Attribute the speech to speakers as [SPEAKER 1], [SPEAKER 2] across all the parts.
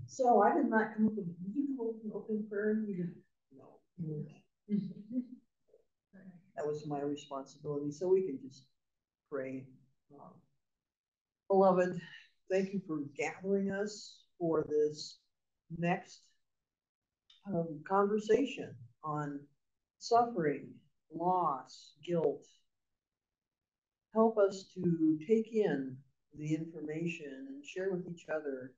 [SPEAKER 1] So I did not come up with, did you come up with an opening prayer? You didn't? No. That was my responsibility, so we can just pray. Beloved, thank you for gathering us for this next conversation on suffering, loss, guilt. Help us to take in the information and share with each other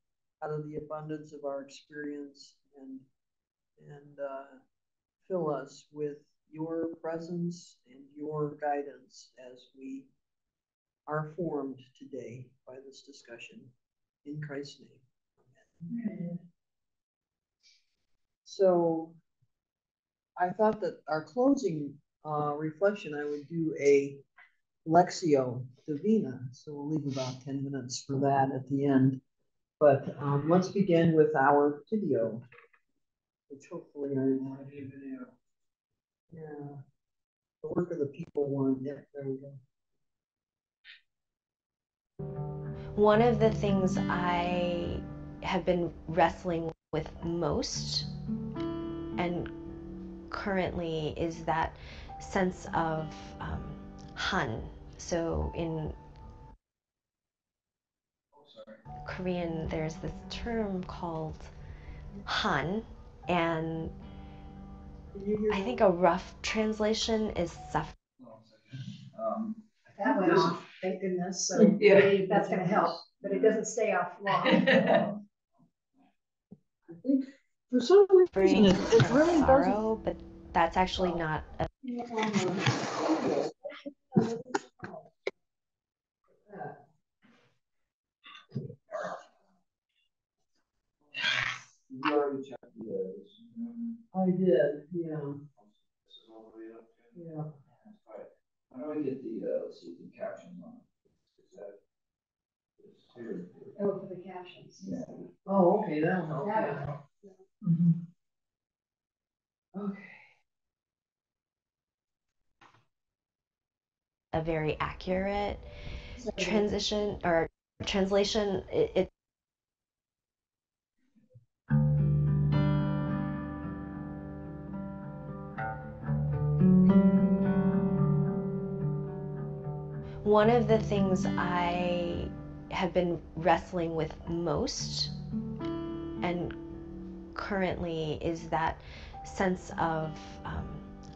[SPEAKER 1] out of the abundance of our experience, and fill us with your presence and your guidance as we are formed today by this discussion. In Christ's name, amen. So I thought that our closing reflection, I would do a Lectio Divina. So we'll leave about 10 minutes for that at the end. But let's begin with our video, which hopefully yeah, the work of the people one. Yeah, there we go.
[SPEAKER 2] One of the things I have been wrestling with most and currently is that sense of Han. So in Korean, there's this term called Han, and I think a rough translation is suffering.
[SPEAKER 3] That went off, thank goodness. So yeah, that's going to help, but it doesn't stay off long.
[SPEAKER 1] I think for some reason it really
[SPEAKER 2] sorrow, but that's actually not a
[SPEAKER 4] You already checked
[SPEAKER 1] I did, yeah.
[SPEAKER 4] This is all the way up.
[SPEAKER 1] Yeah.
[SPEAKER 4] That's right. How do I get the let's see the captions on it? Is that here?
[SPEAKER 3] Oh, for the captions.
[SPEAKER 4] Yeah.
[SPEAKER 1] Oh, okay, that'll help. Yeah. Okay.
[SPEAKER 2] a very accurate transition or translation. It one of the things I have been wrestling with most and currently is that sense of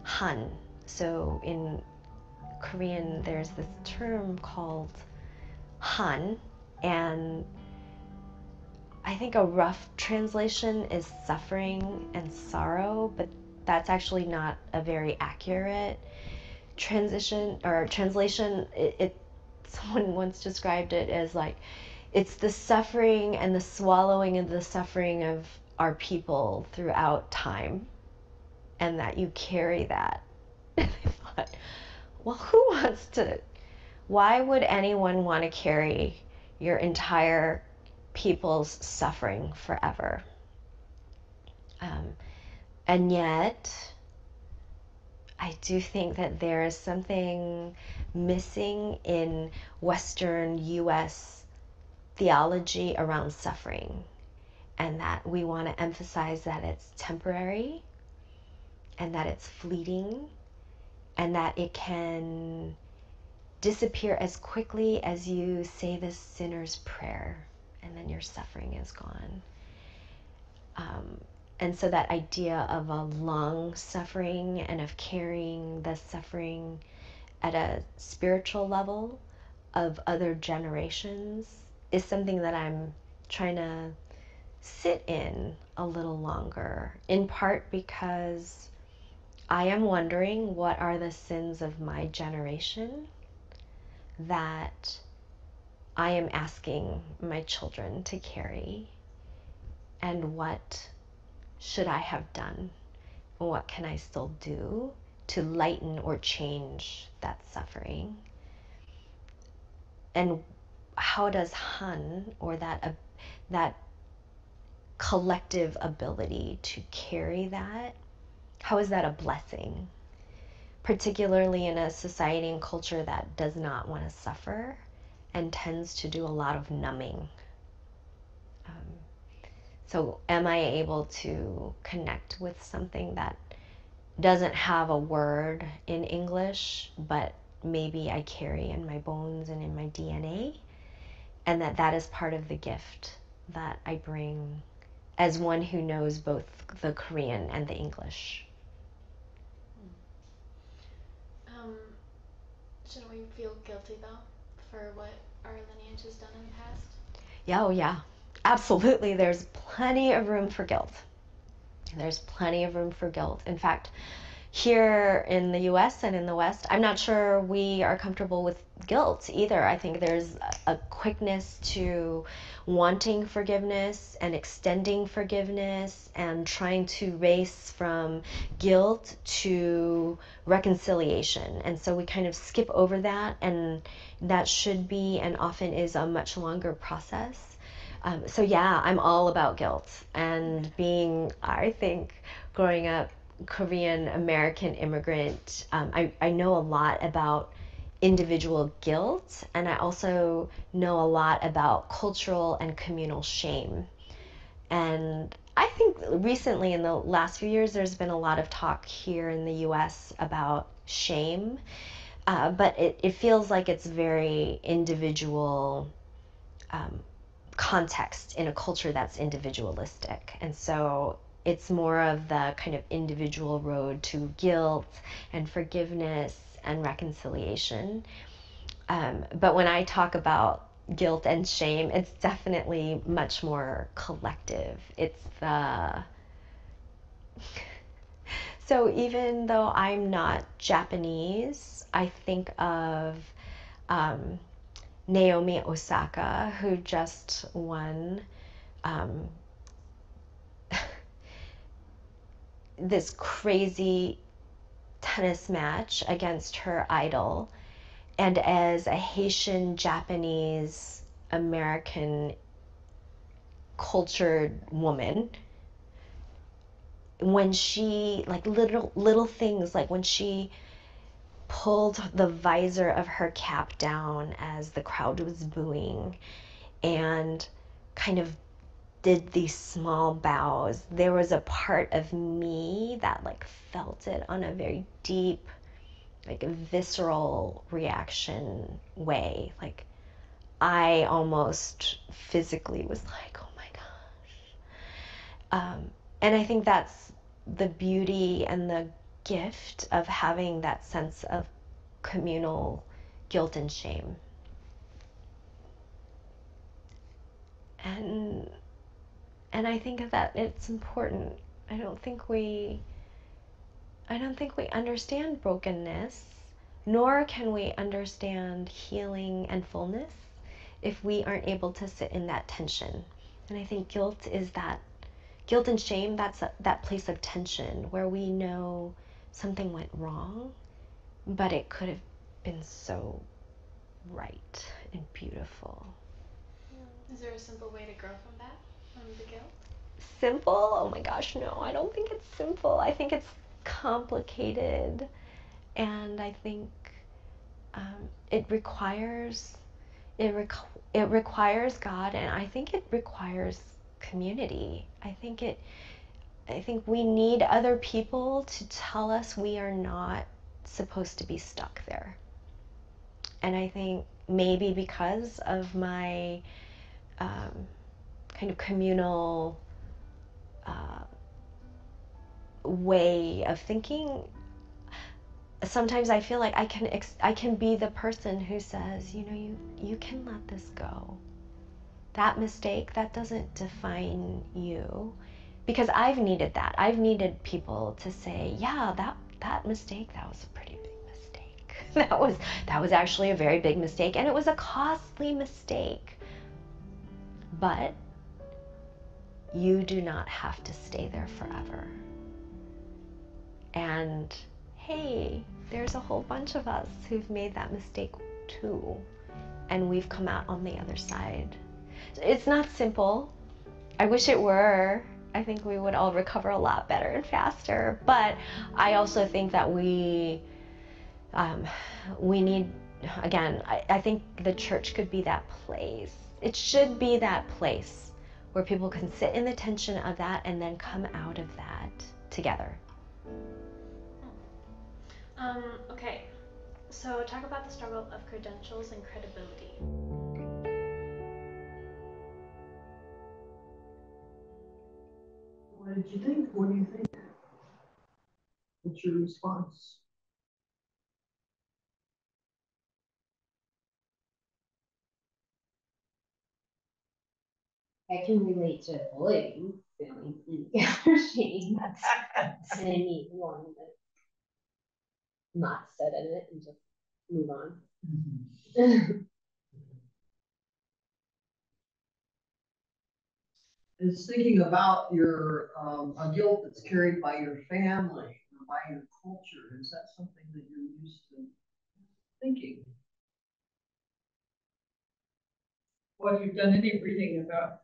[SPEAKER 2] Han. So in Korean, there's this term called Han, and I think a rough translation is suffering and sorrow, but that's actually not a very accurate translation. Someone once described it as like, it's the suffering and the swallowing of the suffering of our people throughout time, and that you carry that. And I thought, well, why would anyone want to carry your entire people's suffering forever? And yet, I do think that there is something missing in Western US theology around suffering, and that we want to emphasize that it's temporary and that it's fleeting and that it can disappear as quickly as you say the sinner's prayer, and then your suffering is gone. And so that idea of a long suffering and of carrying the suffering at a spiritual level of other generations is something that I'm trying to sit in a little longer, in part because I am wondering what are the sins of my generation that I am asking my children to carry, and what should I have done, and what can I still do to lighten or change that suffering, and how does Han, or that collective ability to carry that, how is that a blessing, particularly in a society and culture that does not want to suffer and tends to do a lot of numbing. So am I able to connect with something that doesn't have a word in English, but maybe I carry in my bones and in my DNA, and that is part of the gift that I bring as one who knows both the Korean and the English.
[SPEAKER 5] Shouldn't we feel guilty though for what our lineage has done in the past?
[SPEAKER 2] Yeah, oh yeah, absolutely. There's plenty of room for guilt. There's plenty of room for guilt. In fact, here in the US and in the West, I'm not sure we are comfortable with guilt either. I think there's a quickness to wanting forgiveness and extending forgiveness and trying to race from guilt to reconciliation. And so we kind of skip over that, and that should be and often is a much longer process. So yeah, I'm all about guilt. And being, I think, growing up Korean American immigrant, I know a lot about individual guilt, and I also know a lot about cultural and communal shame. And I think recently, in the last few years, there's been a lot of talk here in the US about shame, but it feels like it's very individual context in a culture that's individualistic. And so it's more of the kind of individual road to guilt and forgiveness and reconciliation. But when I talk about guilt and shame, it's definitely much more collective. It's the... So even though I'm not Japanese, I think of Naomi Osaka, who just won this crazy tennis match against her idol. And as a Haitian, Japanese, American cultured woman, when she, like little things, like when she pulled the visor of her cap down as the crowd was booing and kind of did these small bows, there was a part of me that like felt it on a very deep, like a visceral reaction way. Like I almost physically was like, oh my gosh. And I think that's the beauty and the gift of having that sense of communal guilt and shame. And I think that it's important. I don't think we understand brokenness, nor can we understand healing and fullness if we aren't able to sit in that tension. And I think guilt and shame, that's that place of tension where we know something went wrong, but it could have been so right and beautiful.
[SPEAKER 5] Is there a simple way to grow from that, from the guilt?
[SPEAKER 2] Simple? Oh my gosh, no, I don't think it's simple. I think it's complicated, and I think it requires God, and I think it requires community. I think we need other people to tell us we are not supposed to be stuck there. And I think maybe because of my kind of communal way of thinking, sometimes I feel like I can be the person who says, you can let this go. That mistake, that doesn't define you. Because I've needed that. I've needed people to say, yeah, that mistake, that was a pretty big mistake. That was actually a very big mistake, and it was a costly mistake. But you do not have to stay there forever. And hey, there's a whole bunch of us who've made that mistake too, and we've come out on the other side. It's not simple. I wish it were. I think we would all recover a lot better and faster. But I also think that we need, again, I think the church could be that place. It should be that place where people can sit in the tension of that and then come out of that together.
[SPEAKER 5] Okay, so talk about the struggle of credentials and credibility.
[SPEAKER 1] What did you think? What do you think? What's your response?
[SPEAKER 6] I can relate to bullying, feeling shame. That's a neat one, but not sit in it and just move on.
[SPEAKER 1] Is thinking about your a guilt that's carried by your family or by your culture. Is that something that you're used to thinking?
[SPEAKER 7] Well, if you've done any reading about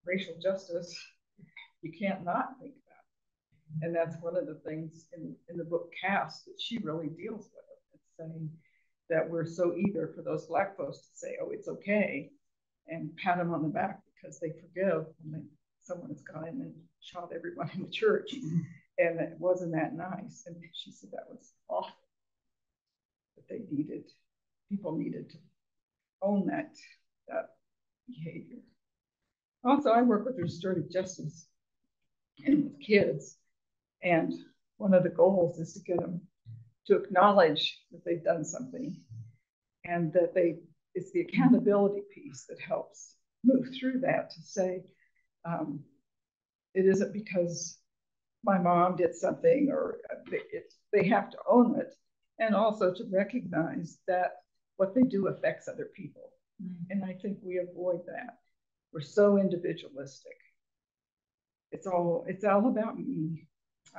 [SPEAKER 7] racial justice, you can't not think about it. And that's one of the things in the book Caste that she really deals with. It's saying that we're so eager for those Black folks to say, oh, it's okay, and pat them on the back because they forgive when someone has gone in and shot everyone in the church. And it wasn't that nice. And she said that was awful. That people needed to own that behavior. Also, I work with restorative justice and with kids. And one of the goals is to get them to acknowledge that they've done something and that it's the accountability piece that helps move through that to say, it isn't because my mom did something, or they have to own it, and also to recognize that what they do affects other people. And I think we avoid that. We're so individualistic. It's all about me.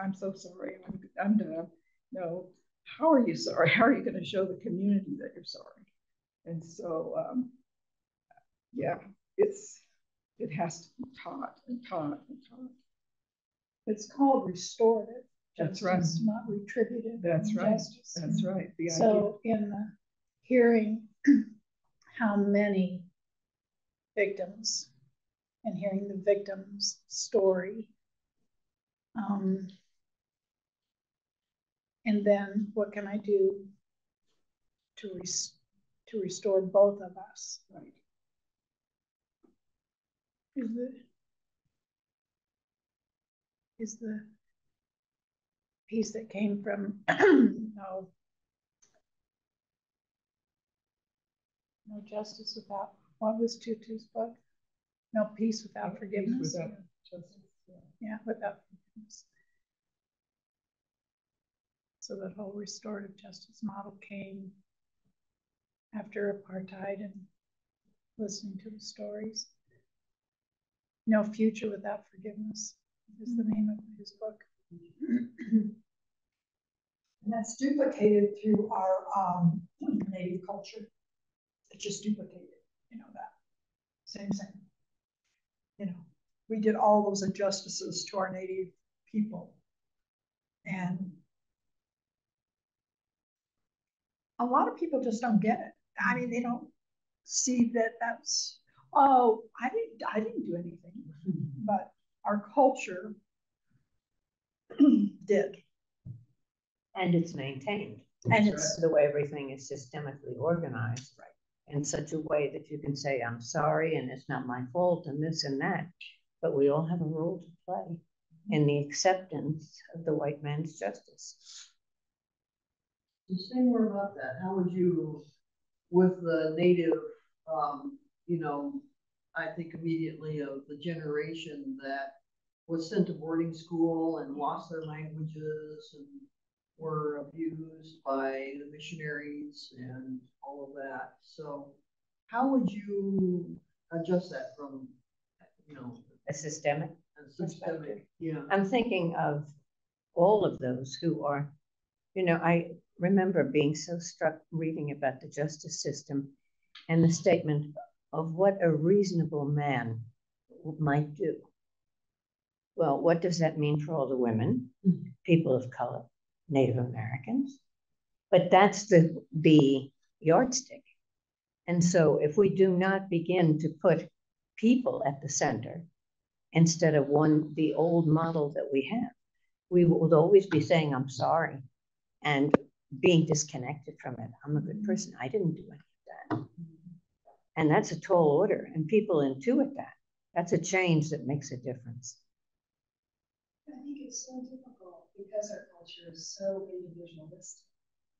[SPEAKER 7] I'm so sorry. I'm done. No, how are you sorry? How are you going to show the community that you're sorry? And so, yeah, it has to be taught and taught and taught.
[SPEAKER 3] It's called restorative
[SPEAKER 7] That's
[SPEAKER 3] justice,
[SPEAKER 7] right.
[SPEAKER 3] not retributive.
[SPEAKER 7] That's right.
[SPEAKER 3] Justice.
[SPEAKER 7] That's right.
[SPEAKER 3] So in the hearing how many victims and hearing the victim's story, and then what can I do to restore both of us?
[SPEAKER 7] Right.
[SPEAKER 3] Is the piece that came from no justice without, what was Tutu's book? No peace without forgiveness.
[SPEAKER 7] Without justice.
[SPEAKER 3] Yeah, without forgiveness. So that whole restorative justice model came after apartheid and listening to the stories. No future without forgiveness is the name of his book.
[SPEAKER 8] And that's duplicated through our Native culture. It's just duplicated, you know, that same thing. You know, we did all those injustices to our Native people. And a lot of people just don't get it. I mean, they don't see that that's, oh, I didn't do anything, but our culture did.
[SPEAKER 9] And it's maintained.
[SPEAKER 8] And it's
[SPEAKER 9] the way everything is systemically organized, right, in such a way that you can say, I'm sorry, and it's not my fault, and this and that. But we all have a role to play in the acceptance of the white man's justice.
[SPEAKER 1] To say more about that, how would you, with the Native, you know, I think immediately of the generation that was sent to boarding school and lost their languages and were abused by the missionaries and all of that. So how would you adjust that from, you know,
[SPEAKER 9] A systemic.
[SPEAKER 1] yeah.
[SPEAKER 9] I'm thinking of all of those who are, you know, I remember being so struck reading about the justice system and the statement of what a reasonable man might do. Well, what does that mean for all the women, people of color, Native Americans? But that's the yardstick. And so if we do not begin to put people at the center instead of the old model that we have. We would always be saying, I'm sorry, and being disconnected from it. I'm a good person. I didn't do any of that. And that's a tall order, and people intuit that. That's a change that makes a difference.
[SPEAKER 8] I think it's so difficult because our culture is so individualistic.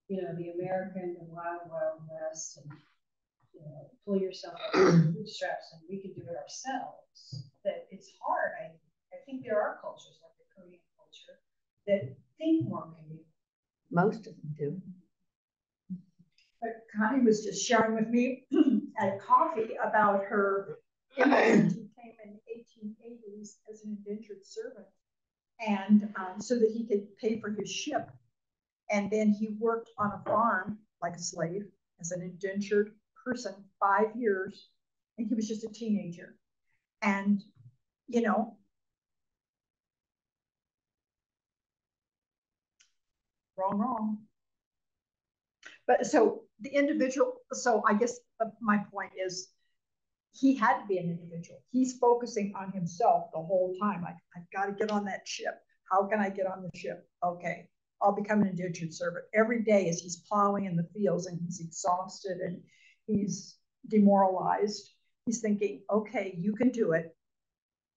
[SPEAKER 8] You know, the American, the wild, wild west, and, you know, pull yourself up by the bootstraps and we can do it ourselves. That it's hard. I think there are cultures like the Korean culture that think more community.
[SPEAKER 9] Most of them do.
[SPEAKER 8] But Connie was just sharing with me at coffee about her immigrant who came in the 1880s as an indentured servant, and so that he could pay for his ship. And then he worked on a farm like a slave as an indentured person 5 years, and he was just a teenager. And, you know, wrong. But so the individual, so I guess my point is he had to be an individual. He's focusing on himself the whole time. Like, I've got to get on that ship. How can I get on the ship? Okay, I'll become an indentured servant. Every day as he's plowing in the fields and he's exhausted and he's demoralized, he's thinking, okay, you can do it.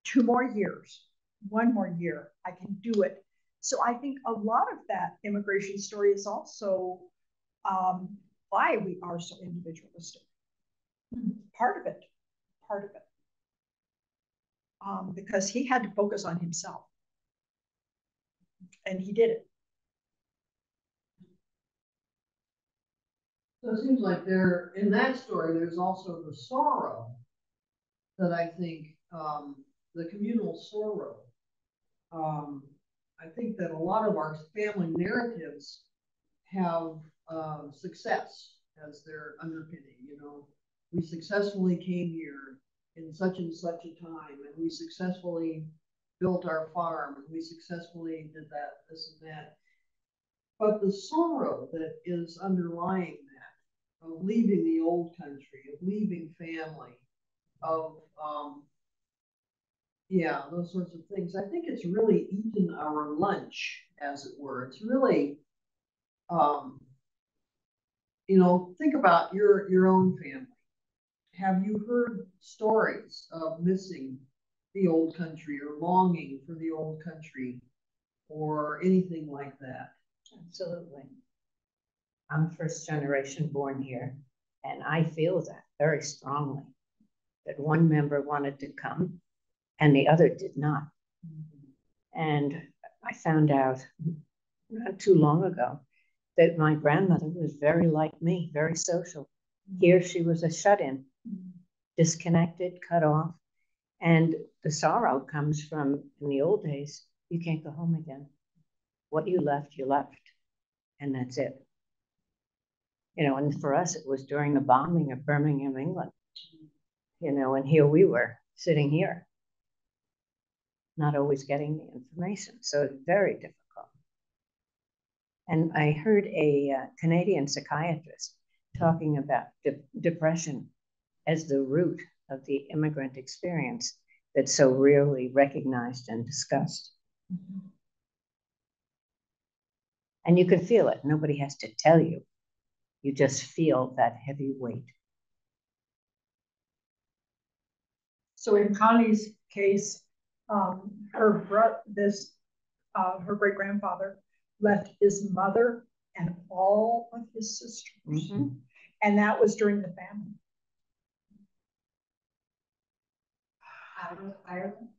[SPEAKER 8] 2 more years, 1 more year, I can do it. So I think a lot of that immigration story is also why we are so individualistic. Part of it. Because he had to focus on himself. And he did it.
[SPEAKER 1] So it seems like in that story, there's also the sorrow that I think, the communal sorrow. I think that a lot of our family narratives have success as their underpinning. You know, we successfully came here in such and such a time, and we successfully built our farm, and we successfully did that, this and that. But the sorrow that is underlying that, of leaving the old country, of leaving family, of yeah, those sorts of things. I think it's really eaten our lunch, as it were. It's really, you know, think about your own family. Have you heard stories of missing the old country or longing for the old country or anything like that?
[SPEAKER 9] Absolutely. I'm first generation born here, and I feel that very strongly, that one member wanted to come and the other did not. And I found out not too long ago that my grandmother was very like me, very social. Here she was a shut-in, disconnected, cut off. And the sorrow comes from, in the old days, you can't go home again. What you left, and that's it. You know, and for us, it was during the bombing of Birmingham, England. You know, and here we were sitting here, not always getting the information. So it's very difficult. And I heard a Canadian psychiatrist talking about depression as the root of the immigrant experience that's so rarely recognized and discussed. And you can feel it. Nobody has to tell you. You just feel that heavy weight.
[SPEAKER 8] So in Connie's case, her great-grandfather left his mother and all of his sisters. And that was during the famine. Out of Ireland.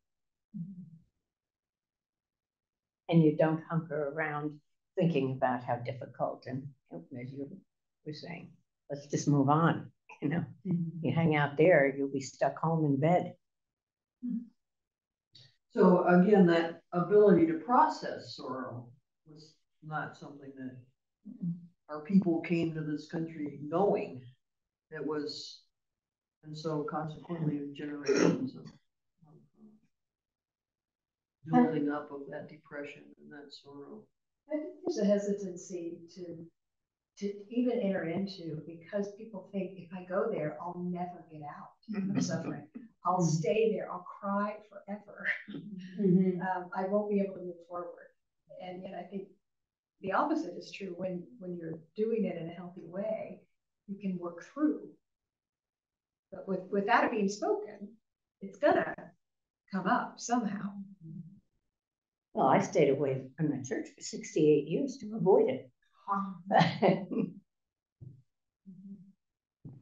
[SPEAKER 9] And you don't hunker around thinking about how difficult, and as you were saying, let's just move on. You know, you hang out there, you'll be stuck home in bed.
[SPEAKER 1] So again, that ability to process sorrow was not something that our people came to this country knowing. It was, and so consequently generations of building up of that depression and that sorrow.
[SPEAKER 10] I think there's a hesitancy to even enter into, because people think if I go there, I'll never get out of suffering. I'll stay there. I'll cry forever. I won't be able to move forward. And yet I think the opposite is true. When you're doing it in a healthy way, you can work through. But without it being spoken, it's gonna come up somehow.
[SPEAKER 9] Well, I stayed away from the church for 68 years to avoid it.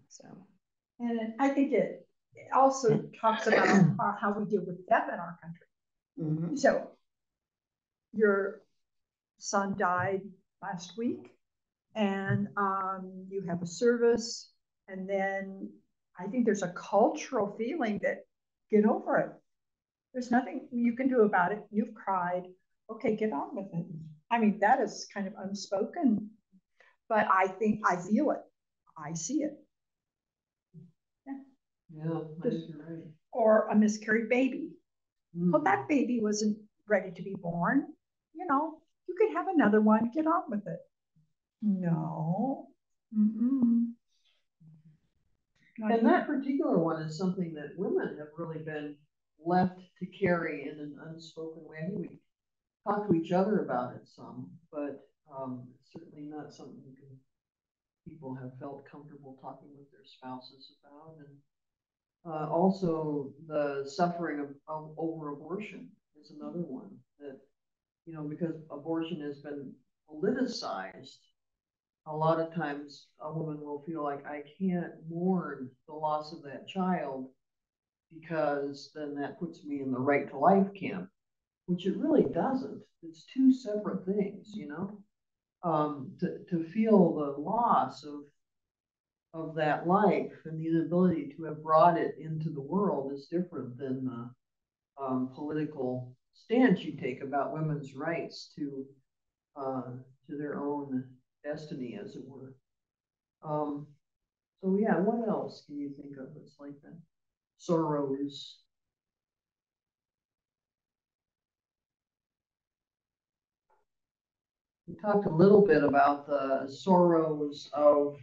[SPEAKER 9] So,
[SPEAKER 8] And I think it also talks about how we deal with death in our country. So your son died last week, and you have a service, and then I think there's a cultural feeling that get over it. There's nothing you can do about it. You've cried. Okay, get on with it. I mean, that is kind of unspoken, but I think I feel it. I see it.
[SPEAKER 1] Yeah, I think you're right.
[SPEAKER 8] Or a miscarried baby. Well, that baby wasn't ready to be born. You know, you could have another one. Get on with it. No.
[SPEAKER 1] And that particular one is something that women have really been left to carry in an unspoken way. I think we talk to each other about it some, but it's certainly not something people have felt comfortable talking with their spouses about. And also the suffering of over abortion is another one that, you know, because abortion has been politicized, a lot of times a woman will feel like, I can't mourn the loss of that child because then that puts me in the right to life camp, which it really doesn't. It's two separate things, you know. To feel the loss of that life and the inability to have brought it into the world is different than the political stance you take about women's rights to their own destiny, as it were. So yeah, what else can you think of that's like that? Sorrows. We talked a little bit about the sorrows of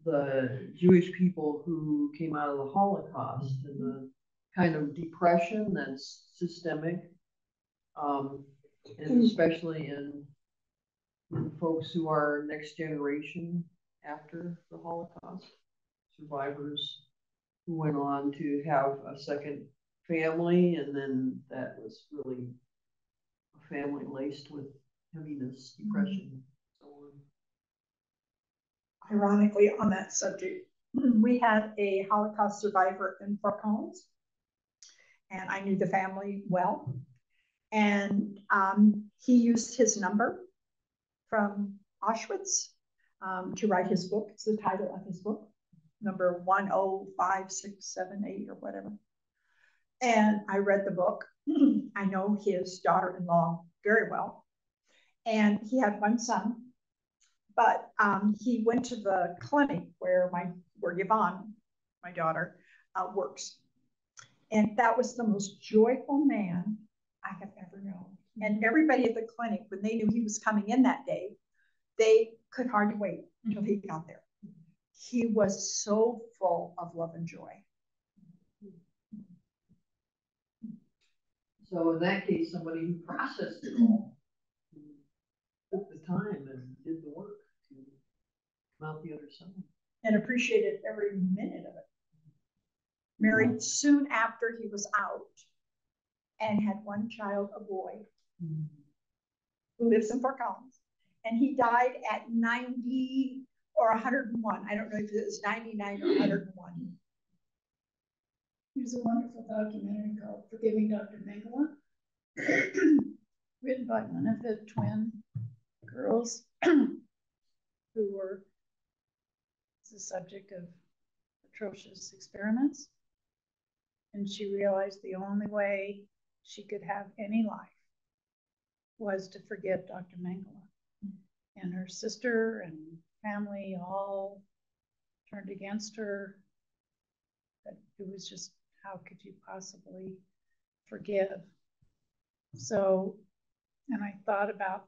[SPEAKER 1] the Jewish people who came out of the Holocaust and the kind of depression that's systemic, and especially in folks who are next generation after the Holocaust, survivors who went on to have a second family, and then that was really a family laced with heaviness, depression, so on.
[SPEAKER 8] Ironically, on that subject, we had a Holocaust survivor in Fort Collins, and I knew the family well. And he used his number from Auschwitz to write his book. It's the title of his book, number 105678 or whatever. And I read the book. I know his daughter-in-law very well. And he had one son, but he went to the clinic where Yvonne, my daughter, works. And that was the most joyful man I have ever known. And everybody at the clinic, when they knew he was coming in that day, they could hardly wait until he got there. He was so full of love and joy.
[SPEAKER 1] So in that case, somebody who processed it all, took the time and did the work to come out the other side.
[SPEAKER 8] And appreciated every minute of it. Married soon after he was out and had one child, a boy, who lives in Fort Collins. And he died at 90 or 101. I don't know if it was 99 or 101.
[SPEAKER 3] There's a wonderful documentary called Forgiving Dr. Mengele, written by one of the twin girls who were the subject of atrocious experiments. And she realized the only way she could have any life was to forgive Dr. Mengele. And her sister and family all turned against her. But it was just, how could you possibly forgive? So, and I thought about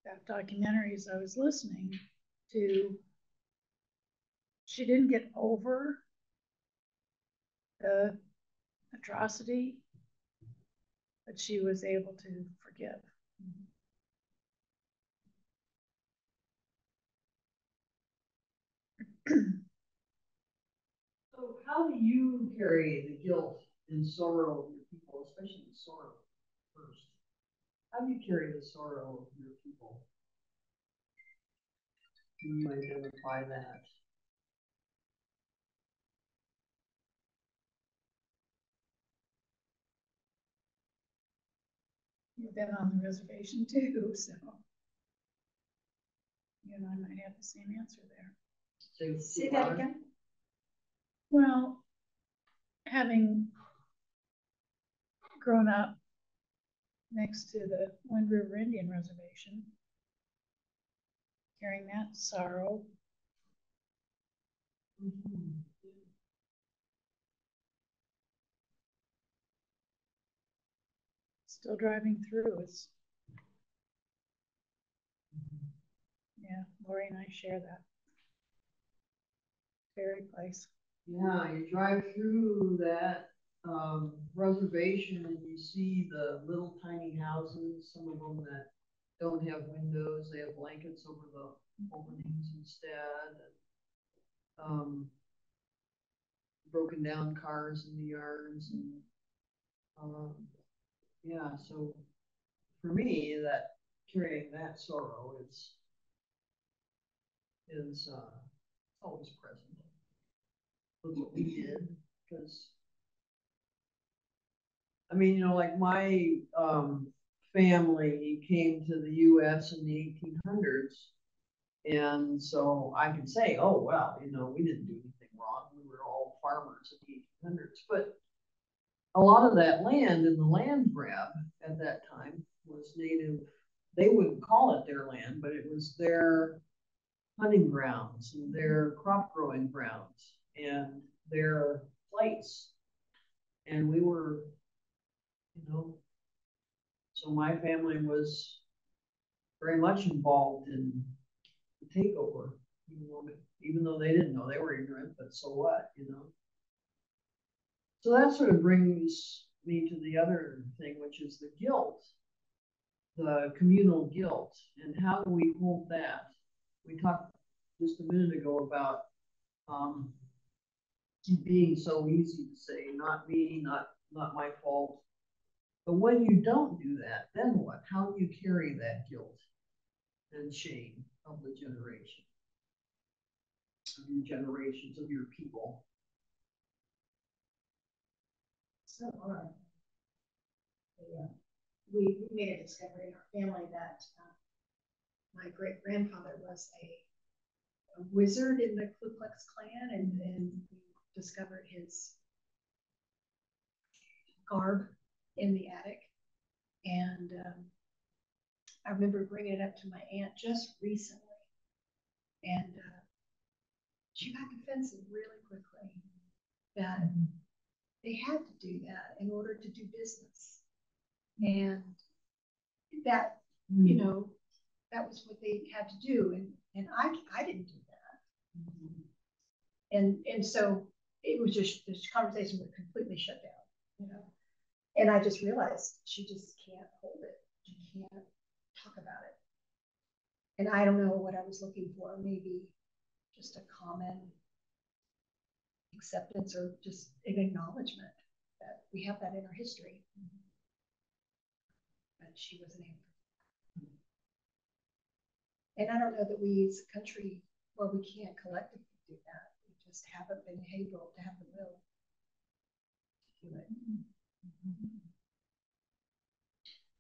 [SPEAKER 3] that documentary as I was listening to, she didn't get over the atrocity, but she was able to forgive.
[SPEAKER 1] So how do you carry the guilt and sorrow of your people, especially the sorrow first? How do you carry the sorrow of your people? Do you identify that?
[SPEAKER 3] You've been on the reservation too, so you and I might have the same answer there.
[SPEAKER 1] So,
[SPEAKER 10] Say that again.
[SPEAKER 3] Well, having grown up next to the Wind River Indian Reservation, carrying that sorrow. Still driving through is, yeah, Lori and I share that very place.
[SPEAKER 1] Yeah, you drive through that reservation and you see the little tiny houses, some of them that don't have windows, they have blankets over the openings instead. And, broken down cars in the yards, and yeah, so for me, that carrying that sorrow is always present. Look what we did, because I mean, you know, like my family came to the U.S. in the 1800s, and so I can say, oh well, you know, we didn't do anything wrong. We were all farmers in the 1800s, but a lot of that land in the land grab at that time was native. They wouldn't call it their land, but it was their hunting grounds and their crop growing grounds and their place. And we were, you know, so my family was very much involved in the takeover, even though they didn't know, they were ignorant, but so what, you know? So that sort of brings me to the other thing, which is the guilt, the communal guilt, and how do we hold that? We talked just a minute ago about being so easy to say, not me, not my fault. But when you don't do that, then what? How do you carry that guilt and shame of the generation, of your generations, of your people?
[SPEAKER 10] So hard. Yeah. We made a discovery in our family that my great grandfather was a wizard in the Ku Klux Klan, and we discovered his garb in the attic. And I remember bringing it up to my aunt just recently, and she got defensive really quickly that they had to do that in order to do business. And that, you know, that was what they had to do. And I didn't do that. And so it was just, this conversation was completely shut down, you know. And I just realized she just can't hold it. She can't talk about it. And I don't know what I was looking for, maybe just a common acceptance or just an acknowledgement that we have that in our history. But she wasn't able to. And I don't know that we as a country, well, we can't collectively do that. We just haven't been able to have the will to do it.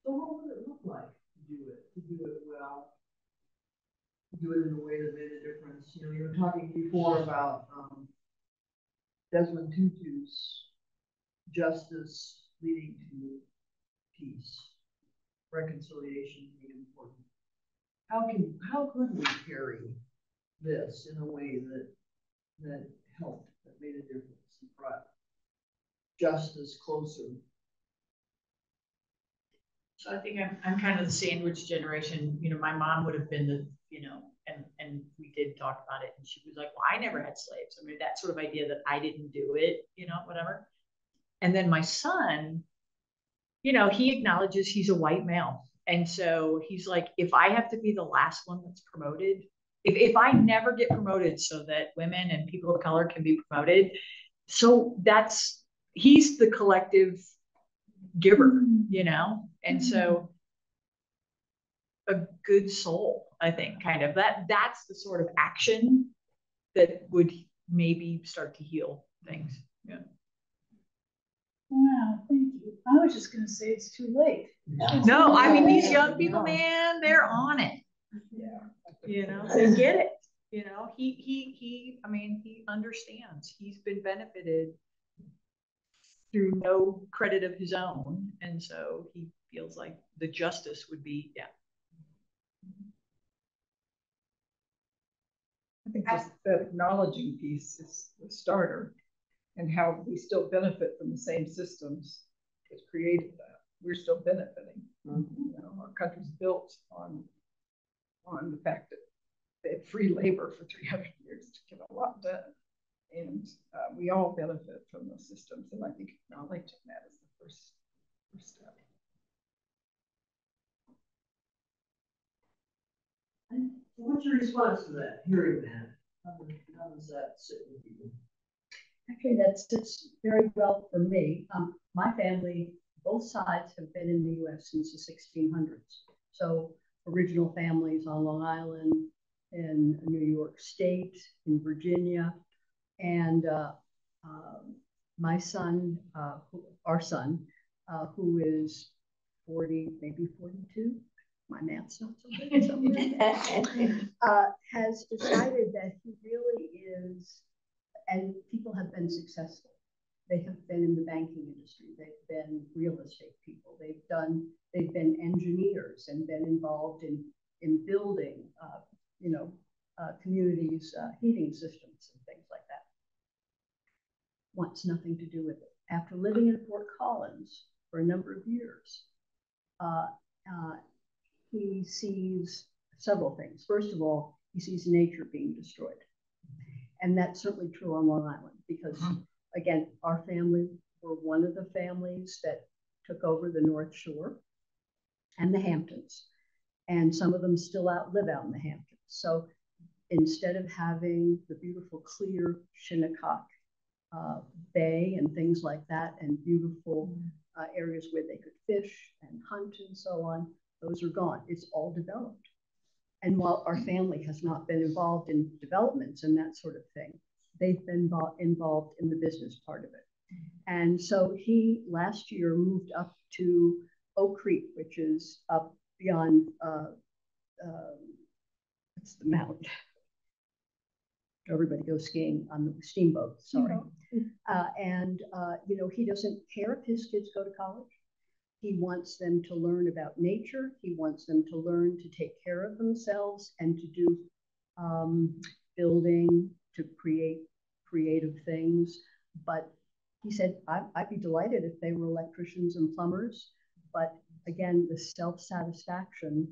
[SPEAKER 1] So what would it look like to do it well, to do it in a way that made a difference? You know, you were talking before about Desmond Tutu's justice leading to peace, reconciliation being important. How could we carry this in a way that helped, that made a difference, and brought justice closer?
[SPEAKER 11] So I think I'm kind of the sandwich generation. You know, my mom would have been the, you know, and we did talk about it, and she was like, well, I never had slaves. I mean, that sort of idea that I didn't do it, you know, whatever. And then my son you know, he acknowledges he's a white male. And so he's like, if I have to be the last one that's promoted, if I never get promoted so that women and people of color can be promoted, so he's the collective giver, you know? And so a good soul, I think, kind of that's the sort of action that would maybe start to heal things. Yeah.
[SPEAKER 3] Wow, thank you. I was just gonna say it's too late.
[SPEAKER 11] No, I mean, these young people, man, they're on it.
[SPEAKER 3] Yeah.
[SPEAKER 11] You know, they get it. You know, I mean, he understands. He's been benefited through no credit of his own. And so he feels like the justice would be, yeah.
[SPEAKER 7] I think just that acknowledging piece is the starter, and how we still benefit from the same systems that created that. We're still benefiting. You know, our country's built on the fact that they had free labor for 300 years to get a lot done. And we all benefit from those systems. And I think acknowledging that is the first step.
[SPEAKER 1] And what's your response to that, hearing that? How does that sit with you?
[SPEAKER 12] Actually, that sits very well for me. My family, both sides have been in the U.S. since the 1600s. So original families on Long Island, in New York State, in Virginia. And my son, our son, who is 40, maybe 42, my math's not so good somewhere, has decided that he really is, and people have been successful. They have been in the banking industry. They've been real estate people. They've been engineers and been involved in building, communities, heating systems and things like that. Wants nothing to do with it. After living in Fort Collins for a number of years, he sees several things. First of all, he sees nature being destroyed. And that's certainly true on Long Island because, again, our family were one of the families that took over the North Shore and the Hamptons. And some of them still live out in the Hamptons. So instead of having the beautiful, clear Shinnecock Bay and things like that, and beautiful areas where they could fish and hunt and so on, those are gone. It's all developed. And while our family has not been involved in developments and that sort of thing, they've been involved in the business part of it. And so he last year moved up to Oak Creek, which is up beyond, what's the mountain? Everybody goes skiing on the steamboat, sorry. He doesn't care if his kids go to college. He wants them to learn about nature. He wants them to learn to take care of themselves and to do building, to create creative things. But he said, I'd be delighted if they were electricians and plumbers. But again, the self-satisfaction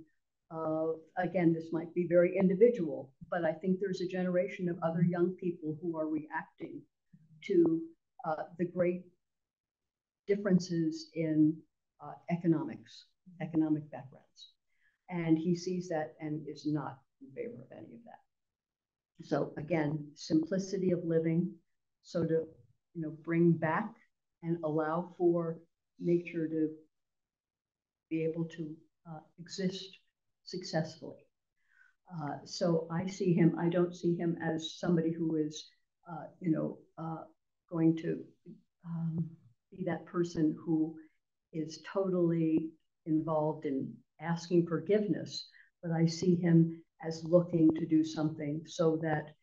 [SPEAKER 12] of, again, this might be very individual, but I think there's a generation of other young people who are reacting to the great differences in economic backgrounds. And he sees that and is not in favor of any of that. So again, simplicity of living, so to bring back and allow for nature to be able to exist successfully. So I see him, I don't see him as somebody who is, going to be that person who is totally involved in asking forgiveness, but I see him as looking to do something so that,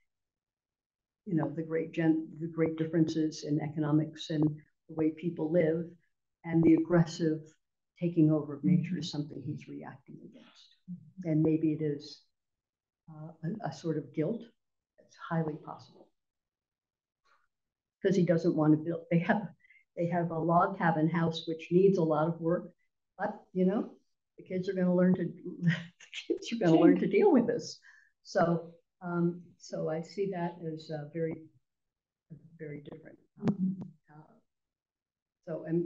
[SPEAKER 12] the great differences in economics and the way people live and the aggressive taking over of nature is something he's reacting against. And maybe it is a sort of guilt. It's highly possible. Because he doesn't want to build, they have a log cabin house which needs a lot of work, but the kids are going to learn to deal with this. So I see that as very different.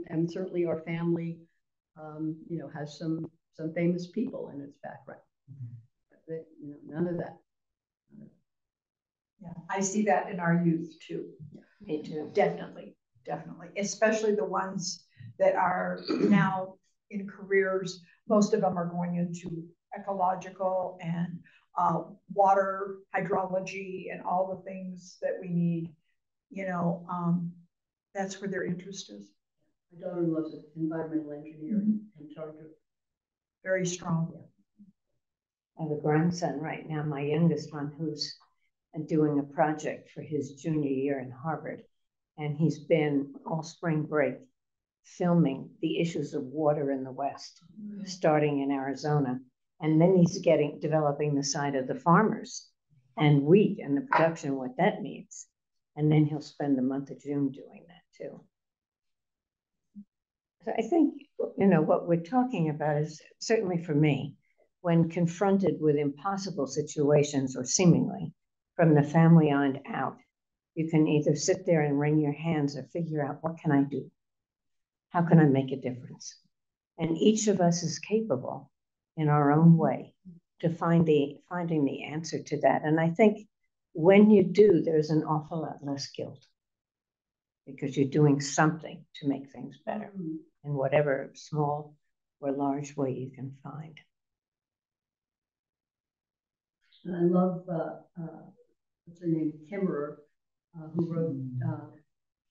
[SPEAKER 12] And certainly our family you know, has some famous people in its background. But, you know, none of that.
[SPEAKER 8] Yeah, I see that in our youth too.
[SPEAKER 9] Me too.
[SPEAKER 8] Definitely, definitely, especially the ones that are now in careers. Most of them are going into ecological and water hydrology and all the things that we need. You know, that's where their interest is.
[SPEAKER 12] My daughter loves it, environmental engineering in charge of.
[SPEAKER 8] Very strong.
[SPEAKER 9] I have a grandson right now, my youngest one, who's doing a project for his junior year in Harvard. And he's been all spring break filming the issues of water in the West, starting in Arizona. And then he's developing the side of the farmers and wheat and the production, what that means. And then he'll spend the month of June doing that too. So I think, you know, what we're talking about is, certainly for me, when confronted with impossible situations or seemingly from the family on out, you can either sit there and wring your hands or figure out, what can I do? How can I make a difference? And each of us is capable in our own way to finding the answer to that. And I think when you do, there's an awful lot less guilt because you're doing something to make things better in whatever small or large way you can find.
[SPEAKER 12] And I love, what's her name, Kimmerer, who wrote,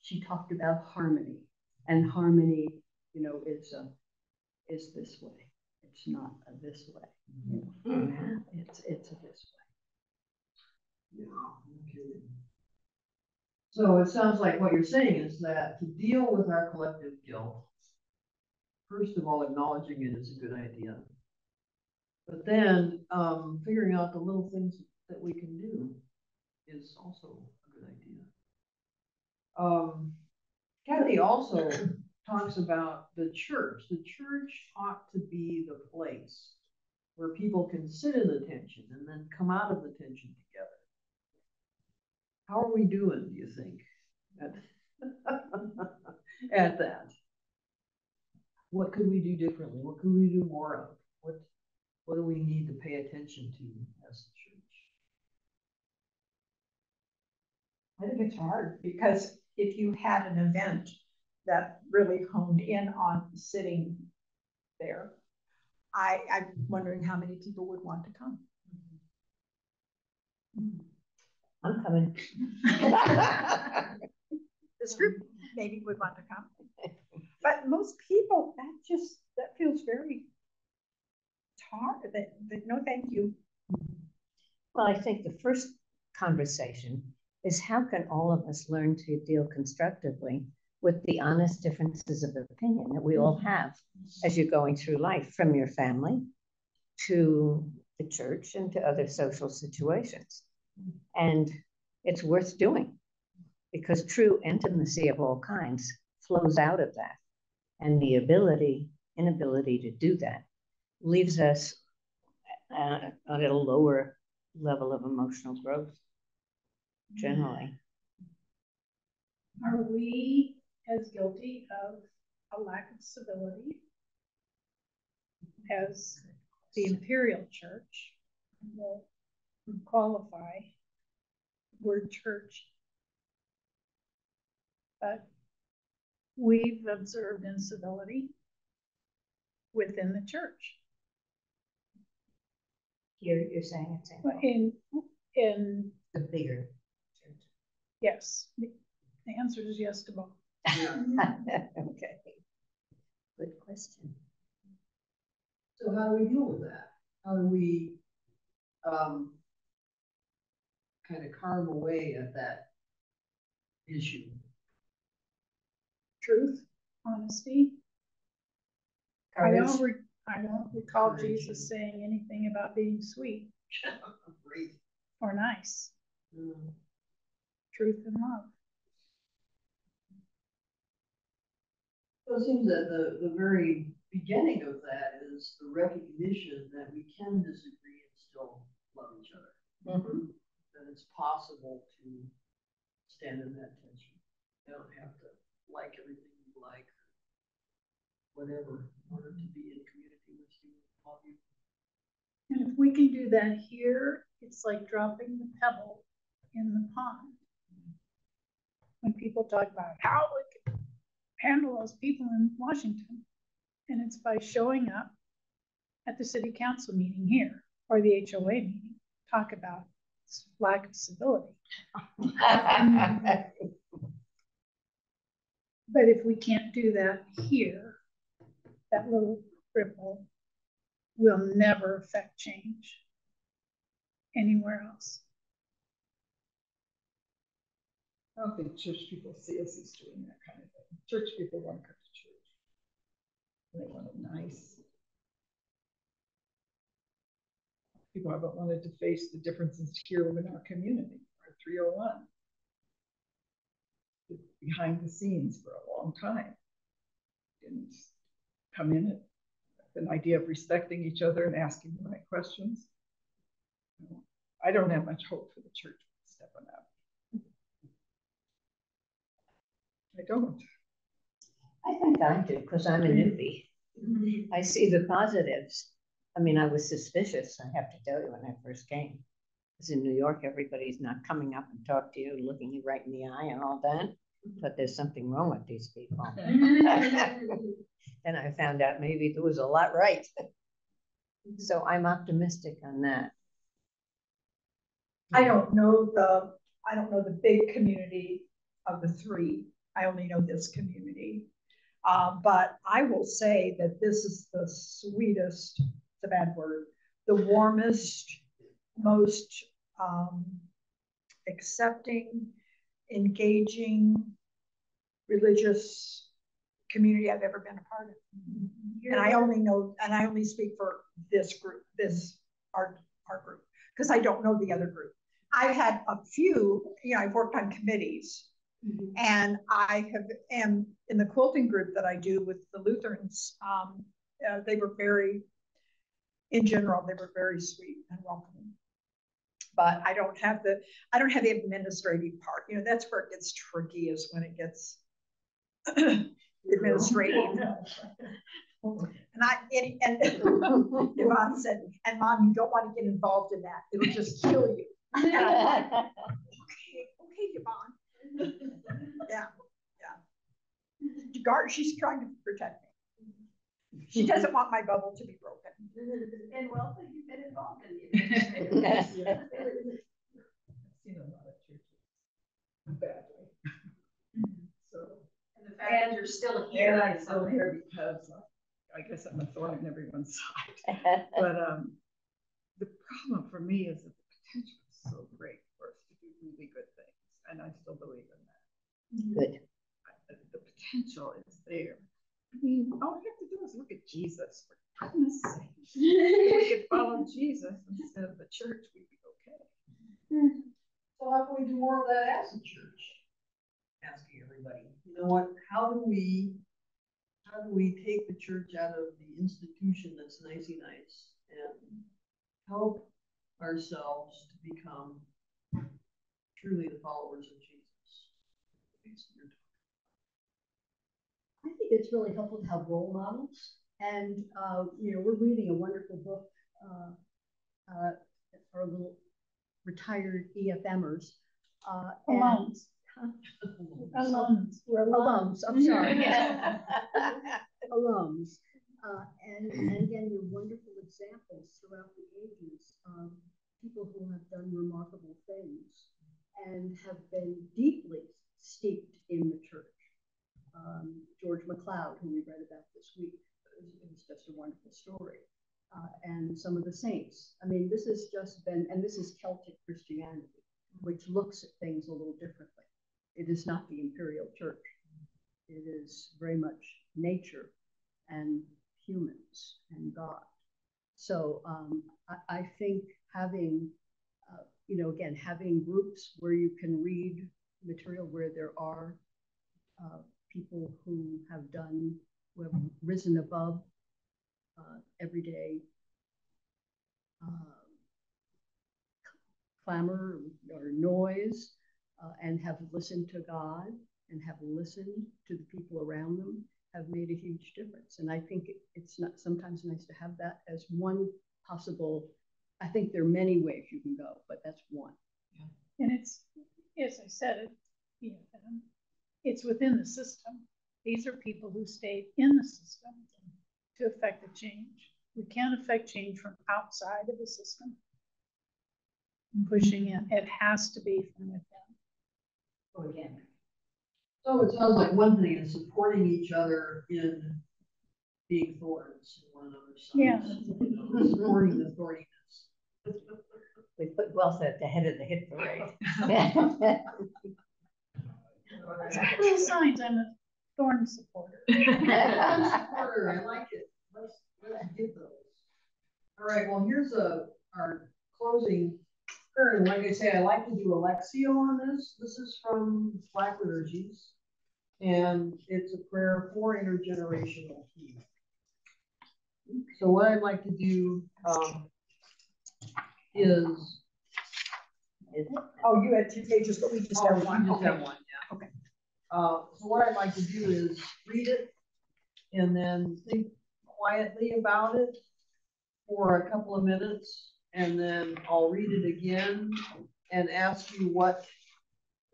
[SPEAKER 12] she talked about harmony. And harmony, you know, is this way. It's not a this way. You know? It's a this way.
[SPEAKER 1] Yeah, okay. So it sounds like what you're saying is that to deal with our collective guilt, first of all, acknowledging it is a good idea. But then figuring out the little things that we can do is also a good idea. Kathy also talks about the church. The church ought to be the place where people can sit in the tension and then come out of the tension together. How are we doing, do you think, at that? What could we do differently? What could we do more of? What do we need to pay attention to as a church?
[SPEAKER 8] I think it's hard because if you had an event that really honed in on sitting there, I'm wondering how many people would want to come.
[SPEAKER 9] I'm coming.
[SPEAKER 8] This group maybe would want to come. But most people, that feels very hard. That no, thank you.
[SPEAKER 9] Well, I think the first conversation is how can all of us learn to deal constructively with the honest differences of opinion that we all have as you're going through life, from your family to the church and to other social situations. And it's worth doing because true intimacy of all kinds flows out of that. And the inability to do that leaves us at a lower level of emotional growth generally.
[SPEAKER 3] Are we as guilty of a lack of civility as the Imperial Church will qualify the word church? But we've observed incivility within the church.
[SPEAKER 9] Here you're saying it's
[SPEAKER 3] in
[SPEAKER 9] the bigger church.
[SPEAKER 3] Yes, the answer is yes to both.
[SPEAKER 9] Okay, good question.
[SPEAKER 1] So how do we deal with that? How do we kind of carve away at that issue?
[SPEAKER 3] Truth, honesty. I don't recall
[SPEAKER 1] Courage.
[SPEAKER 3] Jesus saying anything about being sweet or nice. Truth and love.
[SPEAKER 1] So it seems that the very beginning of that is the recognition that we can disagree and still love each other. That it's possible to stand in that tension. You don't have to like everything you like, whatever, in order to be in community with you, all of you.
[SPEAKER 3] And if we can do that here, it's like dropping the pebble in the pond. When people talk about how we can handle those people in Washington, and it's by showing up at the city council meeting here or the HOA meeting, talk about lack of civility. But if we can't do that here, that little ripple will never affect change anywhere else.
[SPEAKER 7] I don't think church people see us as doing that kind of thing. Church people want to come to church. They want it nice. People haven't wanted to face the differences here in our community, our 301. Behind the scenes for a long time. Didn't come in with an idea of respecting each other and asking the right questions. I don't have much hope for the church stepping up. I don't.
[SPEAKER 9] I think I do, because I'm a newbie. I see the positives. I mean, I was suspicious, I have to tell you, when I first came. Because in New York, everybody's not coming up and talk to you, looking you right in the eye and all that. But there's something wrong with these people. And I found out maybe there was a lot right. So I'm optimistic on that.
[SPEAKER 8] I don't know the big community of the three. I only know this community. But I will say that this is the sweetest, it's a bad word, the warmest, most accepting, engaging, religious community I've ever been a part of. And I only speak for this group, our group, because I don't know the other group. I've had a few, I've worked on committees. And I am in the quilting group that I do with the Lutherans. They were in general, they were very sweet and welcoming. But I don't have the administrative part. That's where it gets tricky, is when it gets administrative. And Yvonne said, and Mom, you don't want to get involved in that. It'll just kill you. And I'm like, okay, Yvonne. Yeah. She's trying to protect me. She doesn't want my bubble to be broken.
[SPEAKER 10] And well, you've been involved in the administrative.
[SPEAKER 7] I've seen a lot of churches badly. So,
[SPEAKER 10] and the fact that you're still here.
[SPEAKER 7] And I'm still here because I guess I'm a thorn in everyone's side. But the problem for me is that the potential is so great for us to do really good things, and I still believe in that.
[SPEAKER 9] Good.
[SPEAKER 7] The potential is there. I mean, all we have to do is look at Jesus, for goodness sake. If we could follow Jesus instead of the church, we'd be okay.
[SPEAKER 1] So how can we do more of that as a church? Asking everybody, how do we take the church out of the institution that's nicey-nice and help ourselves to become truly the followers of Jesus?
[SPEAKER 12] I think it's really helpful to have role models. And, we're reading a wonderful book, our little retired EFMers.
[SPEAKER 3] Alums.
[SPEAKER 12] Alums, I'm sorry. Alums. And again, they're wonderful examples throughout the ages of people who have done remarkable things and have been deeply steeped in the church. George MacLeod, who we read about this week, it was just a wonderful story. And some of the saints. I mean, this has just been, and this is Celtic Christianity, which looks at things a little differently. It is not the imperial church. It is very much nature and humans and God. So I think having, again, having groups where you can read material where there are people who have risen above everyday clamor or noise, and have listened to God and have listened to the people around them have made a huge difference. And I think it's not sometimes nice to have that as one possible. I think there are many ways you can go, but that's one.
[SPEAKER 3] Yeah. And it's, as I said, it's within the system. These are people who stayed in the system to affect the change. We can't affect change from outside of the system. Pushing it, it has to be from within.
[SPEAKER 1] Organic. So it sounds like one thing is supporting each other in being thorns in one another's sides.
[SPEAKER 3] Yeah.
[SPEAKER 1] Supporting the thorniness.
[SPEAKER 9] We put well said at the head of the hit parade.
[SPEAKER 3] Signs, I'm a thorn supporter.
[SPEAKER 1] Thorn supporter, I like it. Let's get those. All right, well, here's our closing prayer. And like I say, I like to do a Lectio on this. This is from Black Liturgies. And it's a prayer for intergenerational healing. So what I'd like to do is
[SPEAKER 8] oh, you had 2 pages, but we just have one.
[SPEAKER 1] Just have one, yeah. Okay. So what I'd like to do is read it and then think quietly about it for a couple of minutes, and then I'll read it again and ask you what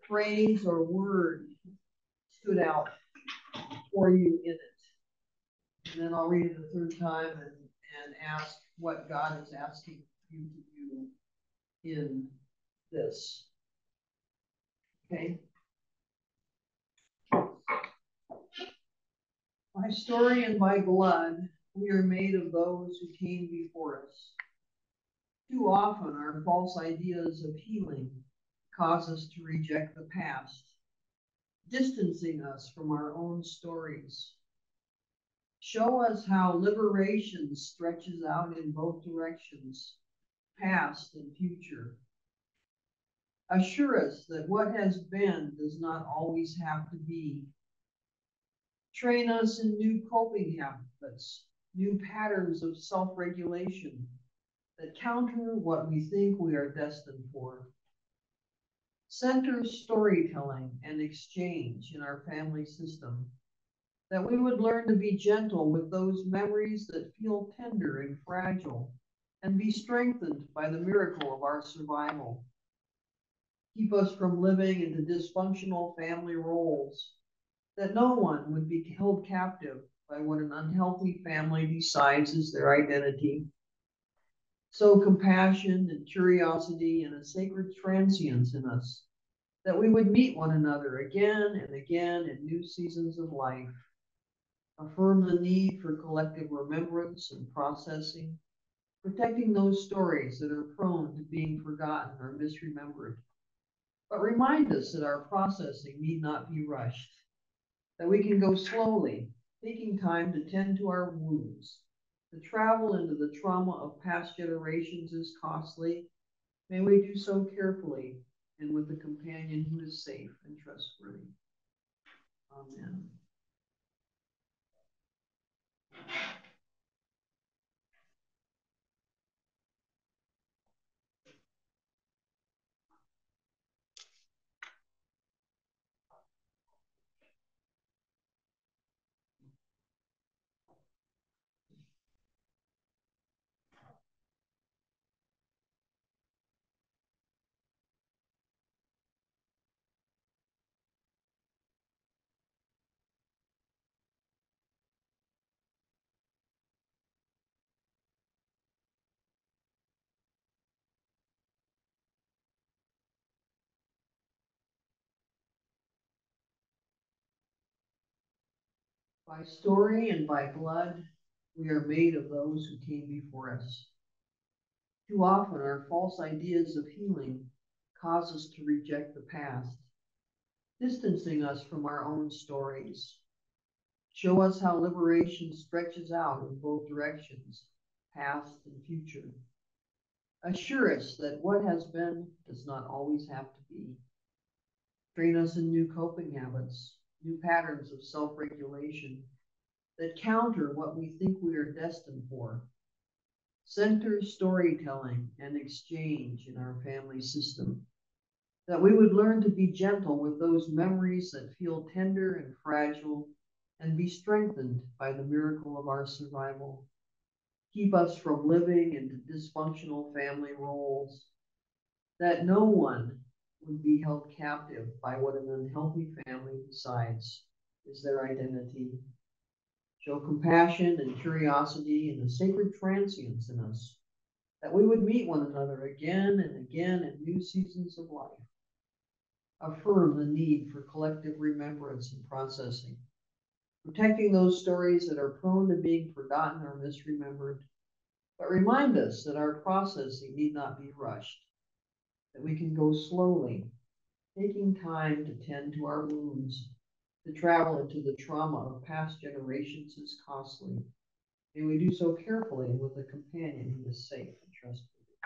[SPEAKER 1] phrase or word stood out for you in it. And then I'll read it a third time and ask what God is asking you to do in this. Okay. By story and by blood, we are made of those who came before us. Too often, our false ideas of healing cause us to reject the past, distancing us from our own stories. Show us how liberation stretches out in both directions, past and future. Assure us that what has been does not always have to be. Train us in new coping habits, new patterns of self-regulation that counter what we think we are destined for. Center storytelling and exchange in our family system, that we would learn to be gentle with those memories that feel tender and fragile, and be strengthened by the miracle of our survival. Keep us from living into dysfunctional family roles, that no one would be held captive by what an unhealthy family decides is their identity. Sow compassion and curiosity and a sacred transience in us, that we would meet one another again and again in new seasons of life. Affirm the need for collective remembrance and processing, protecting those stories that are prone to being forgotten or misremembered. But remind us that our processing need not be rushed, that we can go slowly, taking time to tend to our wounds. To travel into the trauma of past generations is costly. May we do so carefully and with a companion who is safe and trustworthy. Amen. By story and by blood, we are made of those who came before us. Too often, our false ideas of healing cause us to reject the past, distancing us from our own stories. Show us how liberation stretches out in both directions, past and future. Assure us that what has been does not always have to be. Train us in new coping habits, new patterns of self-regulation that counter what we think we are destined for. Center storytelling and exchange in our family system, that we would learn to be gentle with those memories that feel tender and fragile, and be strengthened by the miracle of our survival. Keep us from living into dysfunctional family roles, that no one would be held captive by what an unhealthy family decides is their identity. Show compassion and curiosity and a sacred transience in us, that we would meet one another again and again in new seasons of life. Affirm the need for collective remembrance and processing, protecting those stories that are prone to being forgotten or misremembered, but remind us that our processing need not be rushed, that we can go slowly, taking time to tend to our wounds. To travel into the trauma of past generations is costly. May we do so carefully and with a companion who is safe and trustworthy.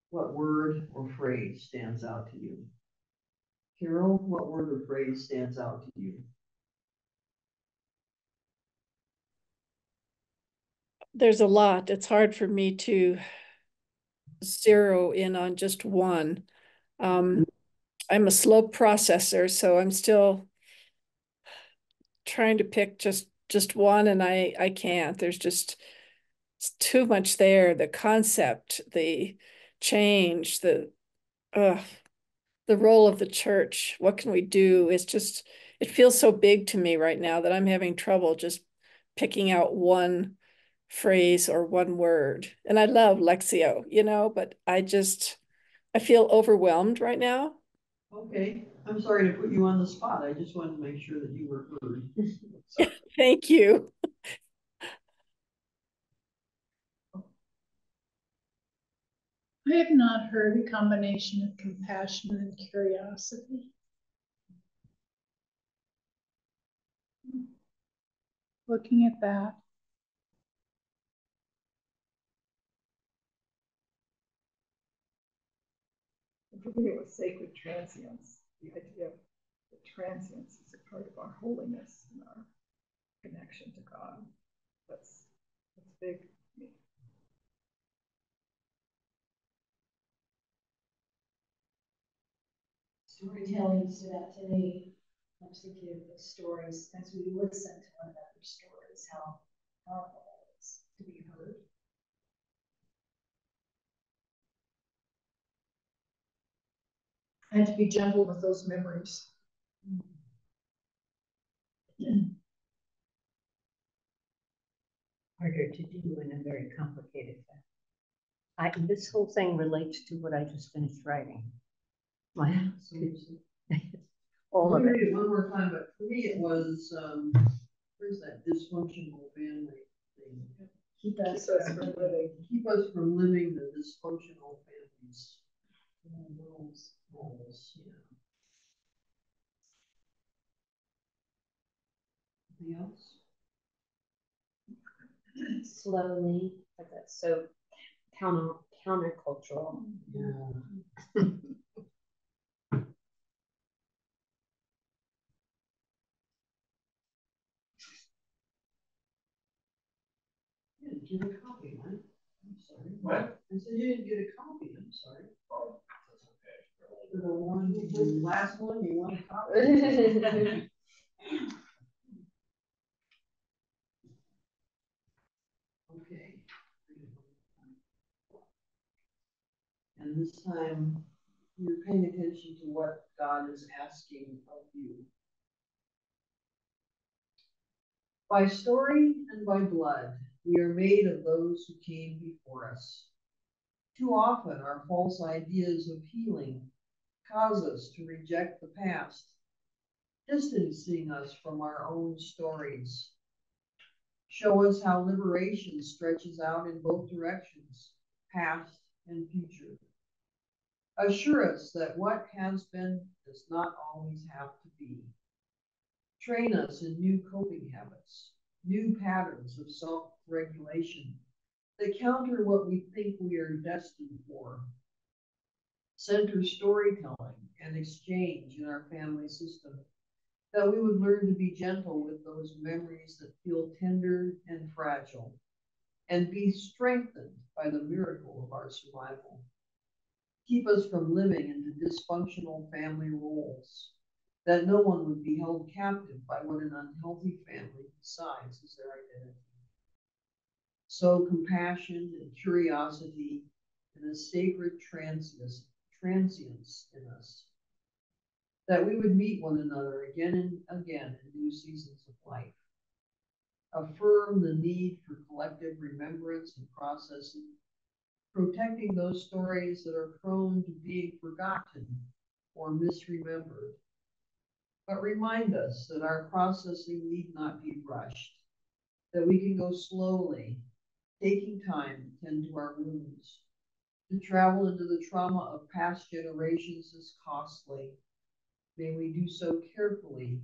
[SPEAKER 1] What word or phrase stands out to you? Carol, what word or phrase stands out to you?
[SPEAKER 8] There's a lot. It's hard for me to zero in on just one. I'm a slow processor, so I'm still trying to pick just one, and I can't. There's just too much there. The concept, the change, the role of the church. What can we do? It's just, it feels so big to me right now that I'm having trouble just picking out one phrase or one word. And I love Lexio, but I feel overwhelmed right now.
[SPEAKER 1] Okay, I'm sorry to put you on the spot. I just wanted to make sure that you were heard.
[SPEAKER 8] Thank you.
[SPEAKER 3] I have not heard a combination of compassion and curiosity. Looking at that.
[SPEAKER 7] For me, it was sacred transience. The idea of the transience is a part of our holiness and our connection to God. That's big for me.
[SPEAKER 6] Storytelling stood out today. I was thinking of the stories as we listen to one another's stories, how powerful it is to be heard.
[SPEAKER 3] And to be gentle with those memories.
[SPEAKER 9] Harder to do in a very complicated fashion. This whole thing relates to what I just finished writing. Wow. All of it.
[SPEAKER 1] Read it one more time, but for me it was, where's that dysfunctional family thing?
[SPEAKER 3] Keep us from living.
[SPEAKER 1] Keep us from living the dysfunctional families. Roles, yeah. Anything else?
[SPEAKER 6] Slowly, but that's so countercultural.
[SPEAKER 1] Yeah. You didn't get a copy, right? I'm sorry.
[SPEAKER 4] What?
[SPEAKER 1] I said you didn't get a copy. I'm sorry.
[SPEAKER 4] Oh, that's okay.
[SPEAKER 1] For the last one, you want a copy? Okay. And this time, you're paying attention to what God is asking of you. By story and by blood, we are made of those who came before us. Too often, our false ideas of healing cause us to reject the past, distancing us from our own stories. Show us how liberation stretches out in both directions, past and future. Assure us that what has been does not always have to be. Train us in new coping habits, new patterns of self-regulation that counter what we think we are destined for. Center storytelling and exchange in our family system, that we would learn to be gentle with those memories that feel tender and fragile, and be strengthened by the miracle of our survival. Keep us from living into dysfunctional family roles, that no one would be held captive by what an unhealthy family decides is their identity. So compassion and curiosity and a sacred transience in us, that we would meet one another again and again in new seasons of life. Affirm the need for collective remembrance and processing, protecting those stories that are prone to being forgotten or misremembered. But remind us that our processing need not be rushed, that we can go slowly, taking time to tend to our wounds. To travel into the trauma of past generations is costly. May we do so carefully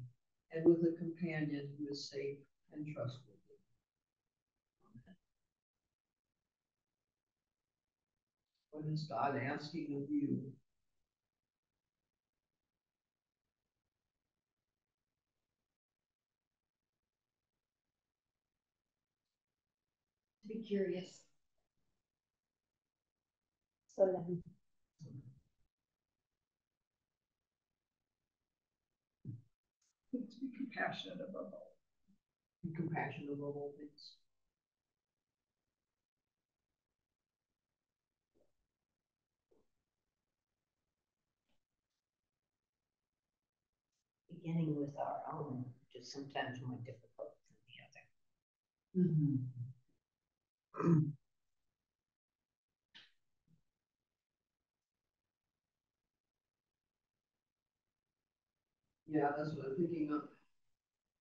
[SPEAKER 1] and with a companion who is safe and trustworthy. Amen. What is God asking of you?
[SPEAKER 10] To be curious.
[SPEAKER 6] So then,
[SPEAKER 7] To be compassionate above all.
[SPEAKER 1] Be compassionate above all things.
[SPEAKER 9] Beginning with our own, which is sometimes more difficult than the other. Mm-hmm.
[SPEAKER 1] Yeah, that's what I'm picking up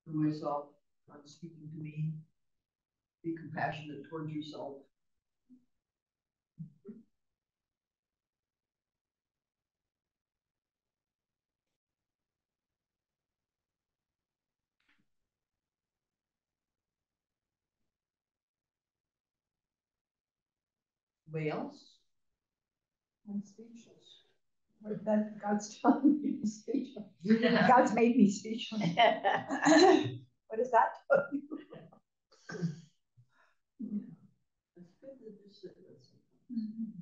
[SPEAKER 1] for myself. I'm speaking to me. Be compassionate towards yourself. Anybody else?
[SPEAKER 8] I'm speechless. What that God's telling me to be speechless. God's made me speechless. What does that tell you?
[SPEAKER 1] Yeah. It's good to just sit with something.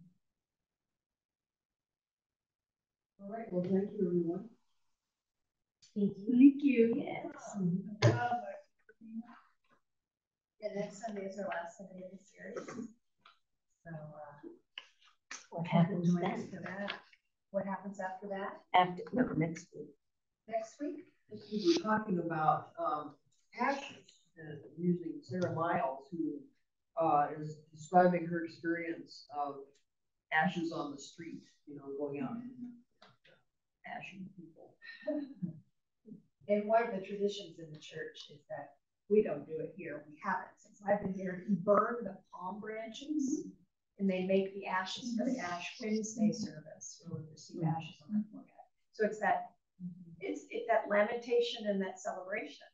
[SPEAKER 1] All right, well, thank you, everyone.
[SPEAKER 6] thank you.
[SPEAKER 9] Yes.
[SPEAKER 10] Yeah, next Sunday is our last Sunday of the series. So,
[SPEAKER 9] What happens then?
[SPEAKER 10] after that? What happens after that?
[SPEAKER 9] After, no, next week.
[SPEAKER 10] Next week?
[SPEAKER 1] We were talking about ashes and using Sarah Miles, who is describing her experience of ashes on the street, going out and ashing people.
[SPEAKER 10] And one of the traditions in the church is that we don't do it here. We haven't since I've been here. You burn the palm branches and they make the ashes for the Ash Wednesday service where we receive ashes on our forehead. So it's that lamentation and that celebration